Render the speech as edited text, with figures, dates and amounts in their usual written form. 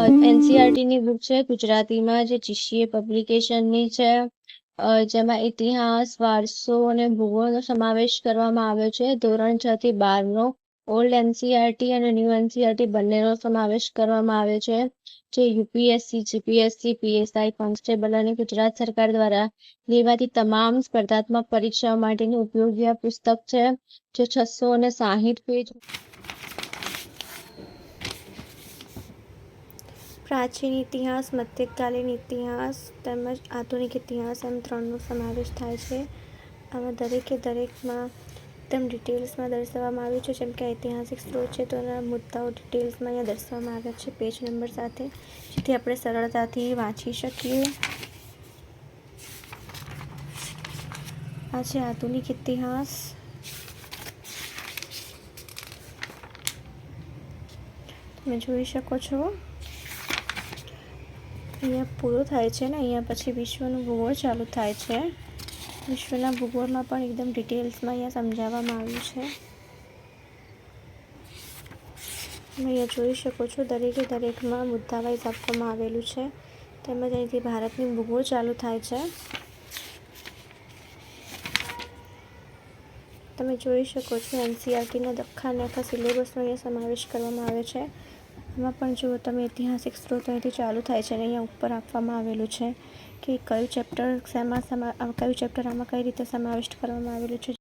એનસીઈઆરટીની book છે ગુજરાતીમાં, જે જીસીએ પબ્લિકેશનની છે, જેમાં ઇતિહાસ, વારસો અને ભૂગોળનો સમાવેશ કરવામાં આવ્યો છે. ધોરણ 6 થી 12નો ઓલ્ડ એનસીઈઆરટી અને ન્યૂ એનસીઈઆરટી બંનેનો સમાવેશ કરવામાં આવ્યો છે. જે યુપીએસસી, જીપીએસસી, પીએસઆઈ, કોન્સ્ટેબલ અને ગુજરાત સરકાર દ્વારા લેવાતી તમામ સ્પર્ધાત્મક પરીક્ષાઓ માટેનું ઉપયોગી આ પુસ્તક છે, જે 660 પેજ. પ્રાચીન ઇતિહાસ, મધ્યકાલીન ઇતિહાસ તેમજ આધુનિક ઇતિહાસ એમ 3નો સમાવેશ થાય છે. આમાં દરેકમાં એકદમ ડિટેલ્સમાં દર્શાવવામાં આવ્યું છે. જેમ કે ઐતિહાસિક સ્ત્રોત છે તો એના મુદ્દાઓ ડિટેલ્સમાં અહીંયા દર્શાવવામાં આવ્યા છે પેજ નંબર સાથે, જેથી આપણે સરળતાથી વાંચી શકીએ. આ છે આધુનિક ઇતિહાસ. તમે જોઈ શકો છો અહીંયા પૂરો થાય છે ને અહીંયા પછી વિશ્વનું ભૂગોળ ચાલુ થાય છે. વિશ્વના ભૂગોળમાં પણ એકદમ ડિટેલ્સમાં અહીંયા સમજાવવામાં આવ્યું છે. અહીંયા જોઈ શકો છો દરેકમાં મુદ્દા વાઇઝ આપવામાં આવેલું છે. તેમજ અહીંથી ભારતની ભૂગોળ ચાલુ થાય છે. તમે જોઈ શકો છો એનસીઈઆરટીના આખા સિલેબસનો અહીંયા સમાવેશ કરવામાં આવ્યો છે. આમાં પણ જુઓ તમે ઐતિહાસિક સ્ત્રોત અહીંથી ચાલુ થાય છે અને અહીંયા ઉપર આપવામાં આવેલું છે કે કયું ચેપ્ટર આમાં કઈ રીતે સમાવિષ્ટ કરવામાં આવેલું છે.